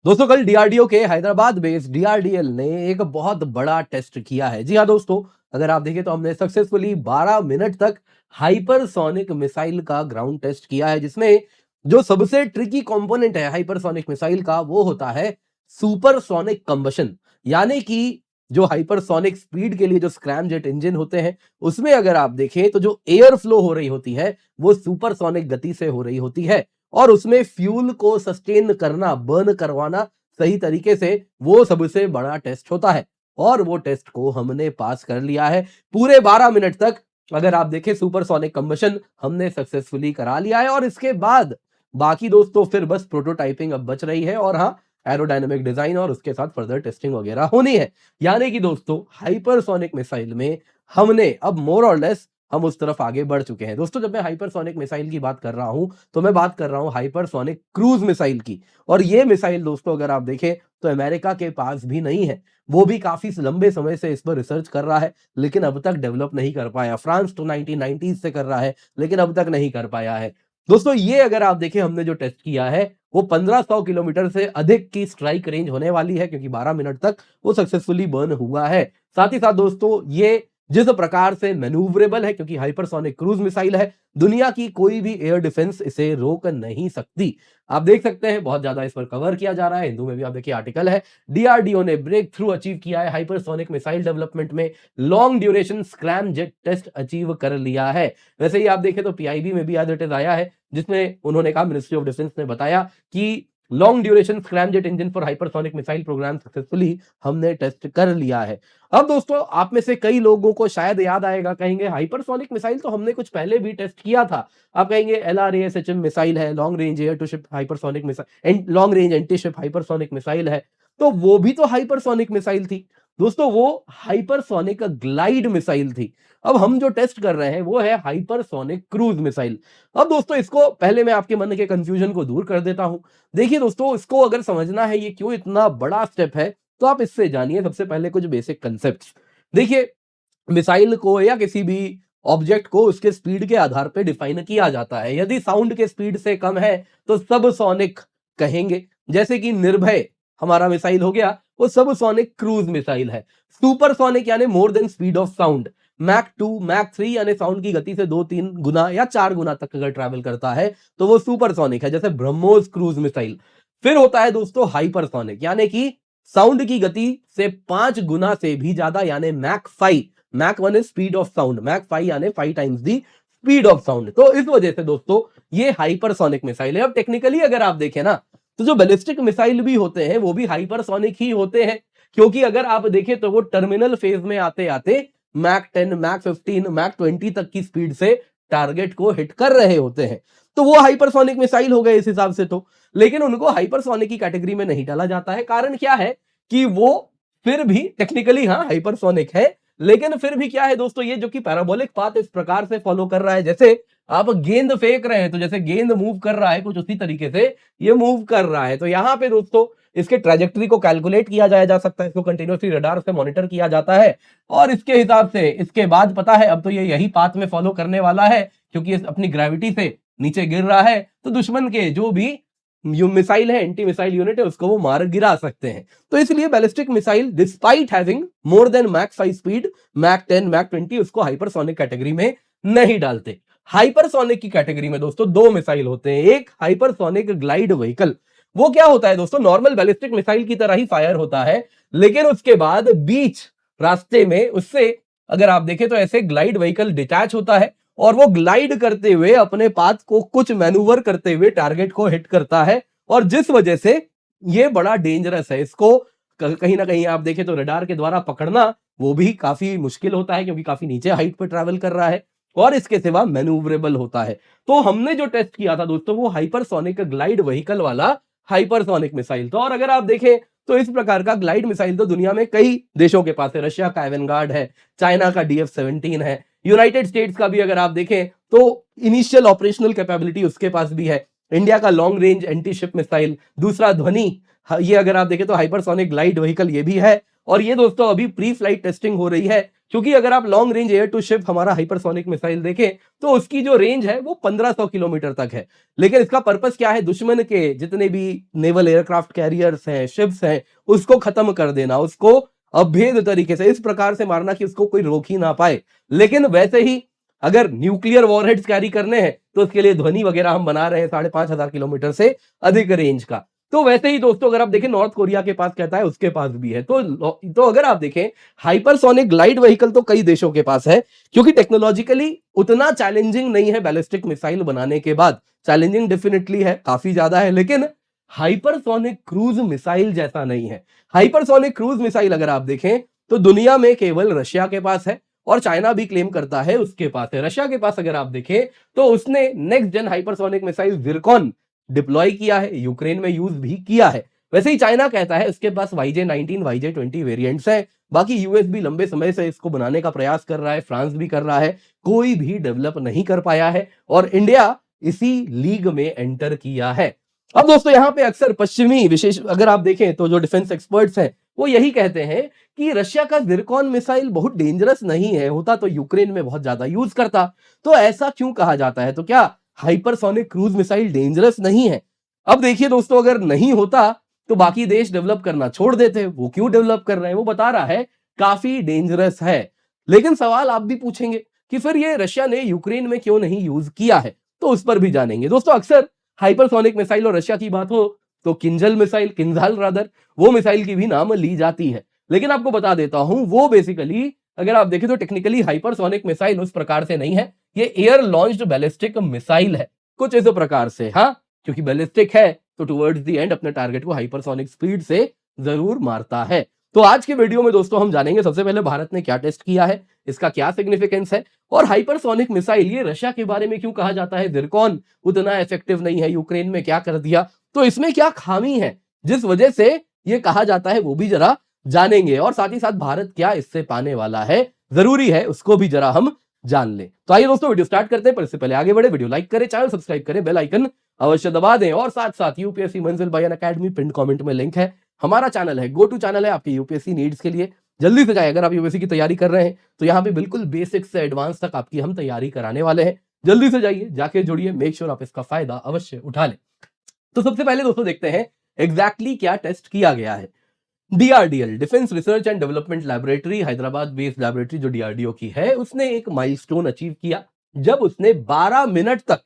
दोस्तों कल डीआरडीओ के हैदराबाद बेस्ड डीआरडीएल ने एक बहुत बड़ा टेस्ट किया है। जी हाँ दोस्तों, अगर आप देखें तो हमने सक्सेसफुली 12 मिनट तक हाइपरसोनिक मिसाइल का ग्राउंड टेस्ट किया है, जिसमें जो सबसे ट्रिकी कंपोनेंट है हाइपरसोनिक मिसाइल का वो होता है सुपरसोनिक कंबशन। यानी कि जो हाइपरसोनिक स्पीड के लिए जो स्क्रैमजेट इंजन होते हैं, उसमें अगर आप देखें तो जो एयर फ्लो हो रही होती है वो सुपरसोनिक गति से हो रही होती है और उसमें फ्यूल को सस्टेन करना, बर्न करवाना सही तरीके से, वो सबसे बड़ा टेस्ट होता है। और वो टेस्ट को हमने पास कर लिया है। पूरे 12 मिनट तक अगर आप देखें सुपरसोनिक कंबशन हमने सक्सेसफुली करा लिया है और इसके बाद बाकी दोस्तों फिर बस प्रोटोटाइपिंग अब बच रही है और हाँ, एरोडायनामिक डिजाइन और उसके साथ फर्दर टेस्टिंग वगैरह होनी है। यानी कि दोस्तों हाइपरसोनिक मिसाइल में हमने अब मोर और लेस हम उस तरफ आगे बढ़ चुके हैं। दोस्तों जब मैं हाइपरसोनिक मिसाइल की बात कर रहा हूं तो मैं बात कर रहा हूं हाइपरसोनिक क्रूज मिसाइल की। और ये मिसाइल दोस्तों अगर आप देखें तो अमेरिका के पास भी नहीं है। वो भी काफी लंबे समय से इस पर रिसर्च कर रहा है लेकिन अब तक डेवलप नहीं कर पाया। फ्रांस तो 1990 से कर रहा है लेकिन अब तक नहीं कर पाया है। दोस्तों ये अगर आप देखें हमने जो टेस्ट किया है वो 1500 किलोमीटर से अधिक की स्ट्राइक रेंज होने वाली है, क्योंकि 12 मिनट तक वो सक्सेसफुली बर्न हुआ है। साथ ही साथ दोस्तों ये जिस प्रकार से मैन्यूवरेबल है, क्योंकि हाइपरसोनिक क्रूज मिसाइल है, दुनिया की कोई भी एयर डिफेंस इसे रोक नहीं सकती। आप देख सकते हैं बहुत ज्यादा इस पर कवर किया जा रहा है, हिंदू में भी आप देखिए आर्टिकल है। डीआरडीओ ने ब्रेक थ्रू अचीव किया है हाइपरसोनिक मिसाइल डेवलपमेंट में, long duration scramjet test achieve कर लिया है। वैसे ही आप देखें तो पीआईबी में भी आज इट इज आया है, जिसमें उन्होंने कहा, मिनिस्ट्री ऑफ डिफेंस ने बताया कि long duration scramjet engine for hypersonic missile program successfully हमने टेस्ट कर लिया है। अब दोस्तों आप में से कई लोगों को शायद याद आएगा, कहेंगे हाइपरसोनिक मिसाइल तो हमने कुछ पहले भी टेस्ट किया था। आप कहेंगे एलआरएएसएचएम मिसाइल है, long range air to ship hypersonic missile, long range anti ship hypersonic missile है, तो वो भी तो हाइपरसोनिक मिसाइल थी। दोस्तों वो हाइपरसोनिक ग्लाइड मिसाइल थी। अब हम जो टेस्ट कर रहे हैं वो है हाइपरसोनिक क्रूज मिसाइल। अब दोस्तों इसको पहले मैं आपके मन के कंफ्यूजन को दूर कर देता हूं। देखिए दोस्तों, इसको अगर समझना है ये क्यों इतना बड़ा स्टेप है, तो आप इससे जानिए सबसे पहले कुछ बेसिक कंसेप्ट्स। देखिए, मिसाइल को या किसी भी ऑब्जेक्ट को उसके स्पीड के आधार पे डिफाइन किया जाता है। यदि साउंड के स्पीड से कम है तो सब सोनिक कहेंगे। जैसे कि निर्भय हमारा मिसाइल हो गया, वो सब सोनिक क्रूज मिसाइल है। सुपर सोनिक यानी more than speed of sound, Mach 2 Mach 3 यानी साउंड की गति से 2-3 गुना या 4 गुना तक अगर ट्रैवल करता है तो वो सुपर सोनिक है, जैसे ब्रह्मोस क्रूज मिसाइल। फिर होता है दोस्तों हाइपरसोनिक, यानी कि साउंड की गति से 5 गुना से भी ज्यादा, यानी Mach 5। Mach 1 is speed of sound, Mach 5 यानी 5 times the speed of sound. तो इस वजह से दोस्तों ये हाइपरसोनिक मिसाइल है। अब टेक्निकली अगर आप देखें ना, तो जो बैलिस्टिक मिसाइल भी होते हैं वो भी हाइपरसोनिक ही होते हैं, क्योंकि अगर आप देखें तो वो टर्मिनल फेज में आते आते मैक 10 मैक 15 मैक 20 तक की स्पीड से टारगेट को हिट कर रहे होते हैं। तो वो हाइपरसोनिक मिसाइल हो गए इस हिसाब से तो। लेकिन उनको हाइपरसोनिक की कैटेगरी में नहीं डाला जाता है। कारण क्या है कि वो फिर भी टेक्निकली हाँ हाइपरसोनिक है, लेकिन फिर भी क्या है दोस्तों, ये जो कि पैराबोलिक पाथ इस प्रकार से फॉलो कर रहा है, जैसे आप गेंद फेंक रहे हैं तो जैसे गेंद मूव कर रहा है कुछ उसी तरीके से ये मूव कर रहा है। तो यहां पे दोस्तों इसके ट्रैजेक्टरी को कैलकुलेट किया जा सकता है, इसको कंटिन्यूअसली रडार से मॉनिटर किया जाता है और इसके हिसाब से इसके बाद पता है अब तो ये यही पाथ में फॉलो करने वाला है, क्योंकि ये अपनी ग्रेविटी से नीचे गिर रहा है तो दुश्मन के जो भी मिसाइल है, एंटी मिसाइल यूनिट है, उसको वो मार गिरा सकते हैं। तो इसलिए ballistic missile despite having more than Mach 5 स्पीड, मैक 10 मैक 20, उसको हाइपरसोनिक कैटेगरी में नहीं डालते। हाइपरसोनिक की कैटेगरी में दोस्तों दो मिसाइल होते हैं। एक हाइपरसोनिक ग्लाइड व्हीकल, वो क्या होता है दोस्तों, नॉर्मल बैलिस्टिक मिसाइल की तरह ही फायर होता है, लेकिन उसके बाद बीच रास्ते में उससे अगर आप देखें तो ऐसे ग्लाइड व्हीकल डिटैच होता है और वो ग्लाइड करते हुए अपने पाथ को कुछ मैनूवर करते हुए टारगेट को हिट करता है। और जिस वजह से ये बड़ा डेंजरस है, इसको कहीं ना कहीं आप देखें तो रडार के द्वारा पकड़ना वो भी काफी मुश्किल होता है, क्योंकि काफी नीचे हाइट पर ट्रैवल कर रहा है और इसके सिवा मैनूवरेबल होता है। तो हमने जो टेस्ट किया था दोस्तों वो हाइपरसोनिक ग्लाइड व्हीकल वाला हाइपरसोनिक मिसाइल। तो और अगर आप देखें तो इस प्रकार का ग्लाइड मिसाइल तो दुनिया में कई देशों के पास है। रशिया का एवेनगार्ड है, चाइना का DF-17 है, यूनाइटेड स्टेट्स का भी अगर आप देखें तो इनिशियल ऑपरेशनल कैपेबिलिटी उसके पास भी है। इंडिया का long range anti ship missile, दूसरा ध्वनि, ये अगर आप देखें तो हाइपरसोनिक ग्लाइड व्हीकल ये भी है। और ये दोस्तों अभी प्री फ्लाइट टेस्टिंग हो रही है क्योंकि अगर आप long range air to ship हमारा हाइपरसोनिक मिसाइल देखें तो उसकी जो रेंज है वो 1500 किलोमीटर तक है। लेकिन इसका पर्पस क्या है? दुश्मन के जितने भी नेवल एयरक्राफ्ट कैरियर्स हैं, शिप्स हैं, उसको खत्म कर देना, उसको अभेद तरीके से इस प्रकार से मारना कि उसको कोई रोक ही ना पाए। लेकिन वैसे ही अगर न्यूक्लियर वॉरहेड्स कैरी करने हैं तो उसके लिए ध्वनि वगैरह हम बना रहे हैं 5,500 किलोमीटर से अधिक रेंज का। तो वैसे ही दोस्तों अगर आप देखें नॉर्थ कोरिया के पास कहता है उसके पास भी है। तो अगर आप देखें हाइपरसोनिक ग्लाइड व्हीकल तो कई देशों के पास है, क्योंकि टेक्नोलॉजिकली उतना चैलेंजिंग नहीं है बैलिस्टिक मिसाइल बनाने के बाद। चैलेंजिंग डेफिनेटली है, काफी ज्यादा है, लेकिन हाइपरसोनिक क्रूज मिसाइल जैसा नहीं है। हाइपरसोनिक क्रूज मिसाइल अगर आप देखें तो दुनिया में केवल रशिया के पास है और चाइना भी क्लेम करता है उसके पास है। रशिया के पास अगर आप देखें तो उसने next gen hypersonic missile Zircon deploy किया है, यूक्रेन में यूज भी किया है। वैसे ही चाइना कहता है उसके पास YJ-19 YJ-20 वेरिएंट्स है। बाकी यूएस भी लंबे समय से इसको बनाने का प्रयास कर रहा है, फ्रांस भी कर रहा है, कोई भी डेवलप नहीं कर पाया है और इंडिया इसी लीग में एंटर किया है। अब दोस्तों यहां पे अक्सर पश्चिमी विशेष अगर आप देखें तो जो डिफेंस एक्सपर्ट्स हैं वो यही कहते हैं कि रशिया का जिरकॉन मिसाइल बहुत डेंजरस नहीं है, होता तो यूक्रेन में बहुत ज्यादा यूज करता। तो ऐसा क्यों कहा जाता है? तो क्या हाइपरसोनिक क्रूज मिसाइल डेंजरस नहीं है? अब देखिए दोस्तों, अगर नहीं होता तो बाकी देश डेवलप करना छोड़ देते। वो क्यों डेवलप कर रहे हैं? वो बता रहा है काफी डेंजरस है। लेकिन सवाल आप भी पूछेंगे कि फिर ये रशिया ने यूक्रेन में क्यों नहीं यूज किया है, तो उस पर भी जानेंगे। दोस्तों अक्सर हाइपरसोनिक मिसाइल और रशिया की बात हो तो किंजल मिसाइल, किंजल रादर, वो मिसाइल की भी नाम ली जाती है। लेकिन आपको बता देता हूं वो बेसिकली अगर आप देखें तो टेक्निकली हाइपरसोनिक मिसाइल उस प्रकार से नहीं है। ये एयर लॉन्च्ड बैलिस्टिक मिसाइल है कुछ इस प्रकार से। हाँ, क्योंकि बैलिस्टिक है तो टुवर्ड्स द एंड अपने टारगेट को हाइपरसोनिक स्पीड से जरूर मारता है। तो आज के वीडियो में दोस्तों हम जानेंगे सबसे पहले भारत ने क्या टेस्ट किया है, इसका क्या सिग्निफिकेंस है, और हाइपरसोनिक मिसाइल ये रशिया के बारे में क्यों कहा जाता है जिरकॉन उतना इफेक्टिव नहीं है, यूक्रेन में क्या कर दिया, तो इसमें क्या खामी है जिस वजह से ये कहा जाता है वो भी जरा जानेंगे। और साथ ही साथ भारत क्या इससे पाने वाला है, जरूरी है उसको भी जरा हम जान लें। तो आइए दोस्तों वीडियो स्टार्ट करते हैं, पर इससे पहले आगे बढ़े वीडियो लाइक करें, चैनल सब्सक्राइब करें, बेल आइकन अवश्य दबा दें, और साथ साथ यूपीएससी मंजिल बाय अकेडमी पिन कमेंट में लिंक है। हमारा चैनल है, गो टू चैनल है आपके यूपीएससी नीड्स के लिए। जल्दी से जाए, अगर आप यूपीएससी की तैयारी कर रहे हैं तो यहाँ पे बिल्कुल बेसिक से एडवांस तक आपकी हम तैयारी कराने वाले हैं। जल्दी से जाइए, जाके जुड़िए, मेक श्योर आप इसका फायदा अवश्य उठा लें। तो सबसे पहले दोस्तों देखते हैं एग्जैक्टली क्या टेस्ट किया गया है। DRDL, defence research and development laboratory, Hyderabad based laboratory जो डीआरडीओ की है, उसने एक माइलस्टोन अचीव किया जब उसने 12 मिनट तक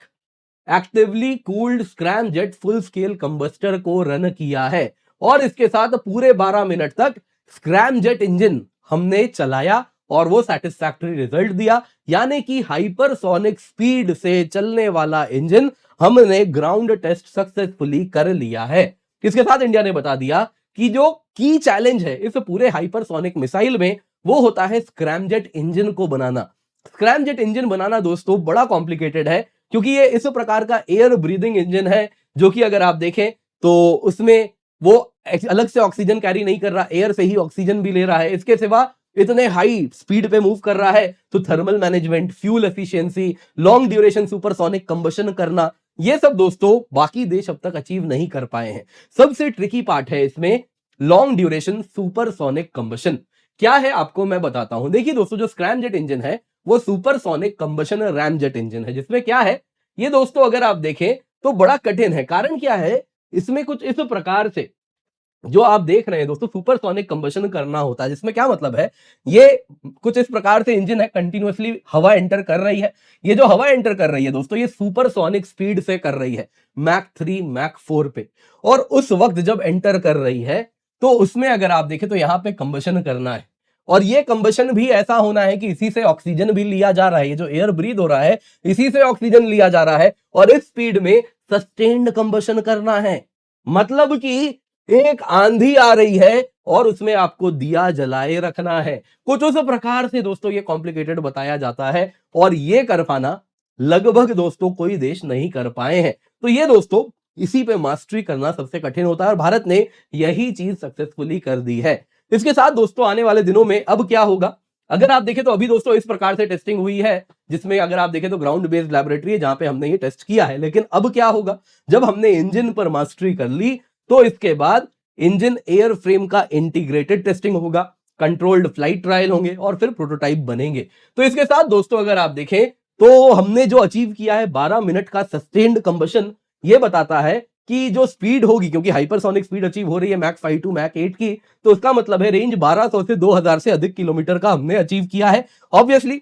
actively cooled scrum jet full scale combustor को रन किया है। और इसके साथ पूरे 12 मिनट तक स्क्रैम जेट इंजन हमने चलाया और वो सेटिस्फैक्टरी रिजल्ट दिया, यानी कि हाइपरसोनिक स्पीड से चलने वाला इंजन हमने ग्राउंड टेस्ट सक्सेसफुली कर लिया है। इसके साथ इंडिया ने बता दिया कि जो की चैलेंज है इस पूरे हाइपरसोनिक मिसाइल में वो होता है स्क्रैमजेट इंजन को बनाना। स्क्रैमजेट इंजन बनाना दोस्तों बड़ा कॉम्प्लिकेटेड है, क्योंकि ये इस प्रकार का एयर ब्रीदिंग इंजन है जो कि अगर आप देखें तो उसमें वो अलग से ऑक्सीजन कैरी नहीं कर रहा, एयर से ही ऑक्सीजन भी ले रहा है। इसके सिवा इतने हाई स्पीड पे मूव कर रहा है तो thermal management, fuel efficiency, long duration supersonic combustion करना, ये सब दोस्तों बाकी देश अब तक अचीव नहीं कर पाए हैं। सबसे ट्रिकी पार्ट है इसमें लॉन्ग ड्यूरेशन सुपरसोनिक कंबशन। क्या है आपको मैं बताता हूं। देखिए दोस्तों, जो स्क्रैमजेट इंजन है वो सुपरसोनिक कंबशन रैमजेट इंजन है, जिसमें क्या है ये दोस्तों अगर आप देखें तो बड़ा कठिन है। कारण क्या है, इसमें कुछ इस प्रकार से जो आप देख रहे हैं दोस्तों सुपरसोनिक कंबशन करना होता है, जिसमें क्या मतलब है, ये कुछ इस प्रकार से इंजन है, कंटिन्यूअसली हवा एंटर कर रही है। ये जो हवा एंटर कर रही है दोस्तों ये सुपरसोनिक स्पीड से कर रही है, मैक 3 मैक 4 पे। और उस वक्त जब एंटर कर रही है तो उसमें अगर आप देखें तो यहां पे कंबशन करना है, और ये कंबशन भी ऐसा होना है कि इसी से ऑक्सीजन भी लिया जा रहा है। ये जो एयर ब्रीद हो रहा है इसी से ऑक्सीजन लिया जा रहा है, और इस स्पीड में सस्टेन्ड कंबशन करना है। मतलब कि एक आंधी आ रही है और उसमें आपको दिया जलाए रखना है। कुछ उस प्रकार से दोस्तों ये कॉम्प्लिकेटेड बताया जाता है, और ये कर पाना लगभग दोस्तों कोई देश नहीं कर पाए हैं। तो ये दोस्तों इसी पे मास्टरी करना सबसे कठिन होता है, और भारत ने यही चीज सक्सेसफुली कर दी है। इसके साथ दोस्तों आने वाले दिनों में अब क्या होगा, अगर आप देखें तो अभी दोस्तों इस प्रकार से टेस्टिंग हुई है, जिसमें अगर आप देखें तो ग्राउंड बेस्ड लैबोरेटरी है जहां पे हमने ये टेस्ट किया है। लेकिन अब क्या होगा, जब हमने इंजन पर मास्टरी कर ली तो इसके बाद इंजन एयर फ्रेम का इंटीग्रेटेड टेस्टिंग होगा। कंट्रोल्ड फ्लाइट ट्रायल होंगे और फिर प्रोटोटाइप बनेंगे। तो इसके साथ दोस्तों अगर आप देखें तो हमने जो अचीव किया है 12 मिनट का सस्टेन्ड कंबशन, ये बताता है कि जो स्पीड होगी, क्योंकि हाइपरसोनिक स्पीड अचीव हो रही है मैक 5 टू मैक 8 की, तो उसका मतलब है रेंज 1200 से 2000 से अधिक किलोमीटर का हमने अचीव किया है। ऑब्वियसली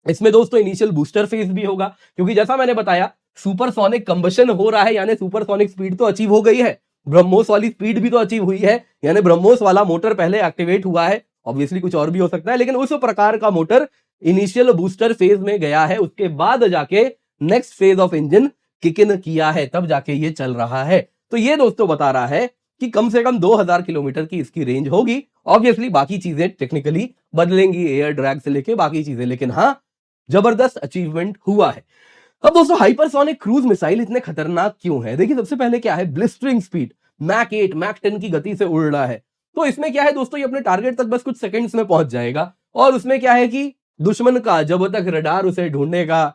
इसमें दोस्तों इनिशियल बूस्टर फेज भी होगा, क्योंकि जैसा मैंने बताया सुपरसोनिक कंबशन हो रहा है, यानी सुपरसोनिक स्पीड तो अचीव हो गई है, ब्रह्मोस वाली स्पीड भी तो अचीव हुई है, यानी ब्रह्मोस वाला मोटर पहले एक्टिवेट हुआ है। ऑब्वियसली कुछ और भी हो सकता है, लेकिन उस प्रकार का मोटर इनिशियल बूस्टर फेज में गया है, उसके बाद जाके next phase of engine kick in किया है, तब जाके ये चल रहा है। तो ये दोस्तों बता रहा है कि कम से कम 2000 किलोमीटर की इसकी रेंज होगी। ऑब्वियसली बाकी चीजें टेक्निकली बदलेंगी, एयर ड्रैग से लेके बाकी चीजें, लेकिन हाँ जबरदस्त अचीवमेंट हुआ है। अब दोस्तों हाइपरसोनिक क्रूज मिसाइल इतने खतरनाक क्यों है? देखिए सबसे पहले क्या है, ब्लिस्टरिंग स्पीड, मैक 8 मैक 10 की गति से उड़ रहा है। तो इसमें क्या है दोस्तों, ये अपने टारगेट तक बस कुछ सेकंड्स में पहुंच जाएगा, और उसमें क्या है कि दुश्मन का जब तक रडार उसे ढूंढेगा,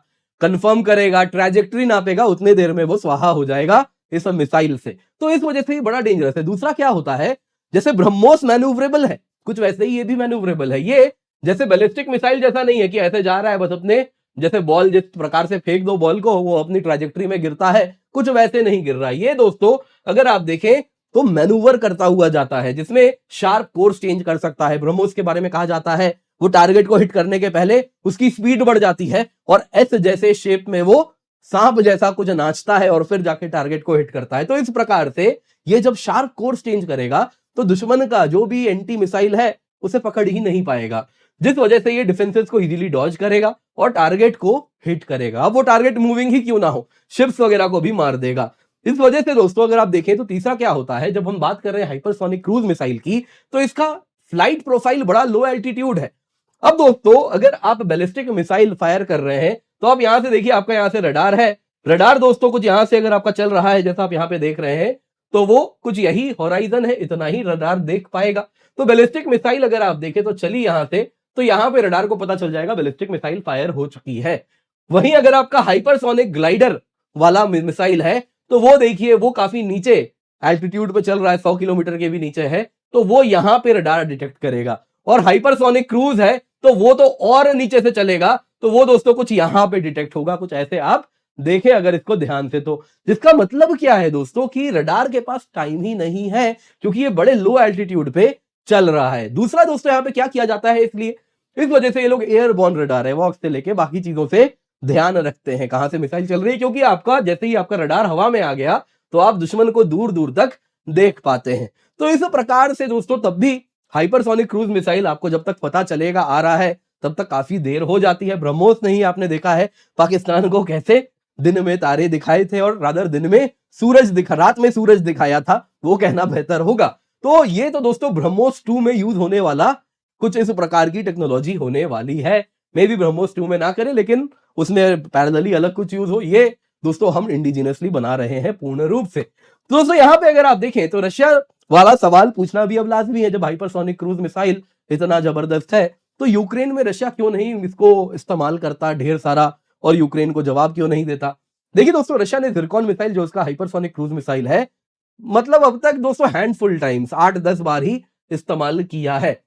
कंफर्म करेगा, ट्रैजेक्टरी नापेगा, उतने देर में वो स्वाहा हो जाएगा इस मिसाइल से। तो इस वजह से ये बड़ा डेंजरस है। दूसरा क्या होता है, जैसे ब्रह्मोस मैन्यूवरेबल है, कुछ वैसे ही ये भी मैन्यूवरेबल है। ये जैसे बैलिस्टिक मिसाइल जैसा नहीं है कि ऐसे जा रहा है बस अपने, जैसे बॉल जिस प्रकार से फेंक दो बॉल को वो अपनी ट्रैजेक्टरी में गिरता है, कुछ वैसे नहीं गिर रहा है। ये दोस्तों अगर आप देखें तो मैनूवर करता हुआ जाता है, जिसमें शार्प कोर्स चेंज कर सकता है। ब्रह्मोस के बारे में कहा जाता है वो टारगेट को हिट करने के पहले उसकी स्पीड बढ़ जाती है और एस जैसे शेप में वो सांप जैसा कुछ नाचता है और फिर जाके टारगेट को हिट करता है। तो इस प्रकार से ये जब शार्प कोर्स चेंज करेगा तो दुश्मन का जो भी एंटी मिसाइल है उसे पकड़ ही नहीं पाएगा, जिस वजह से ये डिफेंसेस को इजीली डॉज करेगा और टारगेट को हिट करेगा। अब वो टारगेट मूविंग ही क्यों ना हो, शिप्स वगैरह को भी मार देगा। इस वजह से दोस्तों अगर आप देखें तो तीसरा क्या होता है, जब हम बात कर रहे हैं हाइपरसोनिक क्रूज मिसाइल की, तो इसका फ्लाइट प्रोफाइल बड़ा लो एल्टीट्यूड है। अब दोस्तों अगर आप बैलिस्टिक मिसाइल फायर कर रहे हैं तो आप यहां से देखिए, आपका यहां से रडार है, रडार दोस्तों कुछ यहां से अगर आपका चल रहा है जैसा आप यहां पे देख रहे हैं, तो वो कुछ यही होराइजन है, इतना ही रडार देख पाएगा। तो बैलिस्टिक मिसाइल अगर आप देखें तो चली यहां से, तो यहां पे रडार को पता चल जाएगा बैलिस्टिक मिसाइल फायर हो चुकी है। वहीं अगर आपका हाइपरसोनिक ग्लाइडर वाला मिसाइल है तो वो देखिए वो काफी नीचे एल्टीट्यूड पे चल रहा है, 100 किलोमीटर के भी नीचे है, तो वो यहां पे रडार डिटेक्ट करेगा। और हाइपरसोनिक क्रूज है तो वो तो और नीचे से चलेगा, तो वो दोस्तों कुछ यहां पे डिटेक्ट होगा, कुछ ऐसे आप देखें अगर इसको ध्यान से। तो जिसका मतलब क्या है दोस्तों कि रडार के पास टाइम ही नहीं है, क्योंकि ये बड़े लो एल्टीट्यूड पे चल रहा है। दूसरा दोस्तों यहां पे क्या किया जाता है, इसलिए इस वजह से ये लोग एयरबॉर्न रडार है वॉक्स से लेके बाकी चीजों से ध्यान रखते हैं कहां से मिसाइल चल रही है, क्योंकि आपका जैसे ही आपका रडार हवा में आ गया तो आप दुश्मन को दूर दूर तक देख पाते हैं। तो इस प्रकार से दोस्तों तब भी हाइपरसोनिक क्रूज मिसाइल आपको जब तक पता चलेगा आ रहा है तब तक काफी देर हो जाती है। ब्रह्मोस नहीं आपने देखा है पाकिस्तान को कैसे दिन में तारे दिखाए थे, और रादर दिन में सूरज दिखा, रात में सूरज दिखाया था, वो कहना बेहतर होगा। तो ये तो दोस्तों ब्रह्मोस 2 में यूज होने वाला कुछ इस प्रकार की टेक्नोलॉजी होने वाली है। मे बी ब्रह्मोस 2 में ना करें, लेकिन उसमें पैरेलली अलग कुछ यूज हो, ये दोस्तों हम इंडिजिनसली बना रहे हैं पूर्ण रूप से। तो दोस्तों यहां पे अगर आप देखें तो रशिया वाला सवाल पूछना भी अब लाजमी है, जब हाइपरसोनिक क्रूज मिसाइल इतना जबरदस्त है तो यूक्रेन में रशिया क्यों नहीं इसको इस्तेमाल करता ढेर सारा, और यूक्रेन को जवाब क्यों नहीं देता। देखिए दोस्तों रशिया ने जिरकॉन मिसाइल जो उसका हाइपरसोनिक क्रूज मिसाइल है, मतलब अब तक दोस्तों हैंडफुल टाइम्स 8-10 बार ही इस्तेमाल किया है।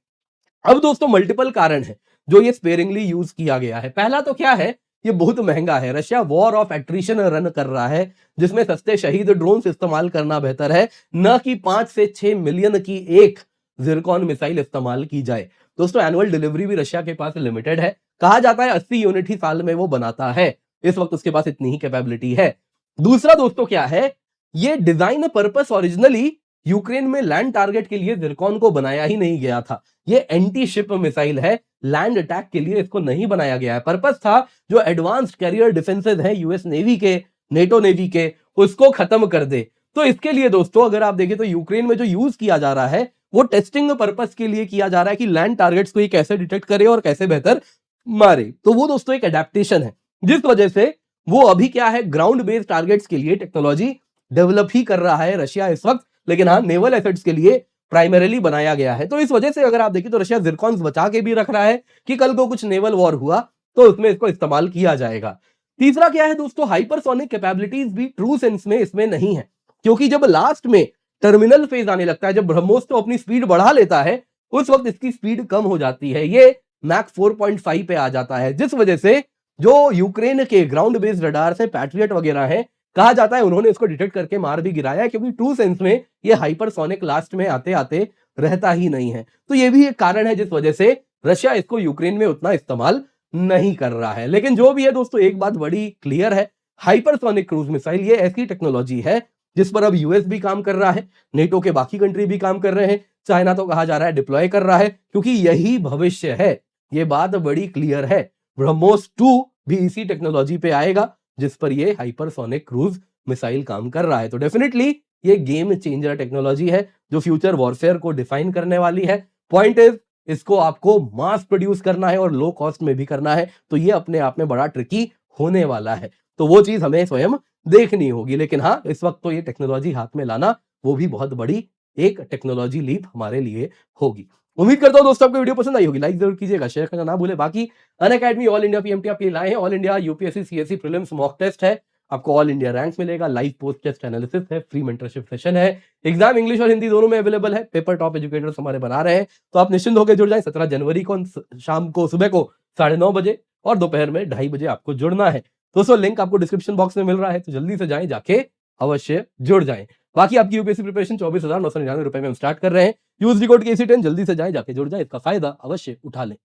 अब दोस्तों मल्टीपल कारण है जो ये स्पेयरिंगली यूज किया गया है। पहला तो क्या है, ये बहुत महंगा है। Russia war of attrition run कर रहा है, जिसमें सस्ते शहीद ड्रोन इस्तेमाल करना बेहतर है, न कि 5 से 6 मिलियन की एक जिरकॉन मिसाइल इस्तेमाल की जाए। दोस्तों एनुअल डिलीवरी भी रशिया के पास लिमिटेड है, कहा जाता है 80 यूनिट ही साल में वो बनाता है, इस वक्त उसके पास इतनी ही कैपेबिलिटी है। दूसरा दोस्तों क्या है, ये डिजाइन पर्पस ओरिजिनली यूक्रेन में लैंड टारगेट के लिए जिरकॉन को बनाया ही नहीं गया था। ये एंटी शिप मिसाइल है, लैंड अटैक के लिए इसको नहीं बनाया गया है। पर्पस था जो एडवांस्ड कैरियर डिफेंसेस हैं यूएस नेवी के, नेटो नेवी के, उसको खत्म कर दे। तो इसके लिए दोस्तों अगर आप देखें तो यूक्रेन में जो यूज किया जा रहा है वो टेस्टिंग पर्पस के लिए किया जा रहा है कि लैंड टारगेट्स को ये कैसे डिटेक्ट करे और कैसे बेहतर मारे। तो वो दोस्तों एक एडेप्टेशन है, जिस वजह से वो अभी क्या है ग्राउंड बेस्ड टारगेट्स के लिए टेक्नोलॉजी डेवलप ही कर रहा है रशिया इस वक्त, लेकिन हाँ नेवल एसेट्स के लिए प्राइमरीली बनाया गया है। तो इस वजह से अगर आप देखिए तो रशिया जिरकॉन्स बचा के भी रख रहा है कि कल को कुछ नेवल वॉर हुआ तो उसमें इसको इस्तेमाल किया जाएगा। तीसरा क्या है दोस्तों, हाइपरसोनिक कैपेबिलिटीज भी ट्रू सेंस में इसमें नहीं है, क्योंकि जब लास्ट में टर्मिनल फेज आने लगता है, जब ब्रह्मोस तो अपनी स्पीड बढ़ा लेता है, उस वक्त इसकी स्पीड कम हो जाती है, ये मैक 4.5 पे आ जाता है, जिस वजह से जो यूक्रेन के ग्राउंड बेस्ड रडार से पैट्रियट वगैरह हैं, कहा जाता है उन्होंने इसको डिटेक्ट करके मार भी गिराया है, क्योंकि ट्रू सेंस में ये हाइपरसोनिक लास्ट में आते आते रहता ही नहीं है। तो ये भी एक कारण है जिस वजह से रशिया इसको यूक्रेन में उतना इस्तेमाल नहीं कर रहा है। लेकिन जो भी है दोस्तों, एक बात बड़ी क्लियर है, हाइपरसोनिक क्रूज मिसाइल ये ऐसी टेक्नोलॉजी है जिस पर अब यूएस भी काम कर रहा है, नेटो के बाकी कंट्री भी काम कर रहे हैं, चाइना तो कहा जा रहा है डिप्लॉय कर रहा है, क्योंकि यही भविष्य है। ये बात बड़ी क्लियर है। ब्रह्मोस 2 भी इसी टेक्नोलॉजी पे आएगा जिस पर ये हाइपरसोनिक क्रूज मिसाइल काम कर रहा है। तो डेफिनेटली ये गेम चेंजर टेक्नोलॉजी है जो फ्यूचर वॉरफेयर को डिफाइन करने वाली है। पॉइंट इज, इसको आपको मास प्रोड्यूस करना है और लो कॉस्ट में भी करना है, तो ये अपने आप में बड़ा ट्रिकी होने वाला है। तो वो चीज हमें स्वयं देखनी होगी। लेकिन हाँ, इस वक्त तो ये टेक्नोलॉजी हाथ में लाना वो भी बहुत बड़ी एक टेक्नोलॉजी लीप हमारे लिए होगी। उम्मीद करता हूं दोस्तों आपको वीडियो पसंद आई होगी, लाइक जरूर कीजिएगा, शेयर करना ना भूले। बाकी अनअकैडमी ऑल इंडिया पीएमटी आपके लिए लाए हैं। All India UPSC CSC prelims mock test है, आपको ऑल इंडिया रैंक्स मिलेगा, लाइव पोस्ट टेस्ट एनालिसिस है, फ्री मेंटरशिप सेशन है, एग्जाम इंग्लिश और हिंदी दोनों में अवेलेबल है, पेपर टॉप एजुकेटर्स हमारे बना रहे हैं। तो आप निश्चिंत होकर जुड़ जाएं। 17 जनवरी को शाम को सुबह को 9:30 बजे और दोपहर में 2:30 बजे आपको जुड़ना है। दोस्तों लिंक आपको डिस्क्रिप्शन बॉक्स में मिल रहा है, तो जल्दी से जाएं, जाके अवश्य जुड़ जाएं। बाकी आपकी यूपीएससी प्रिपरेशन 24,999 रुपए में हम स्टार्ट कर रहे हैं। यूज कोड KC10, जल्दी से जाएं, जाके जुड़ जाएं, इसका फायदा अवश्य उठा लें।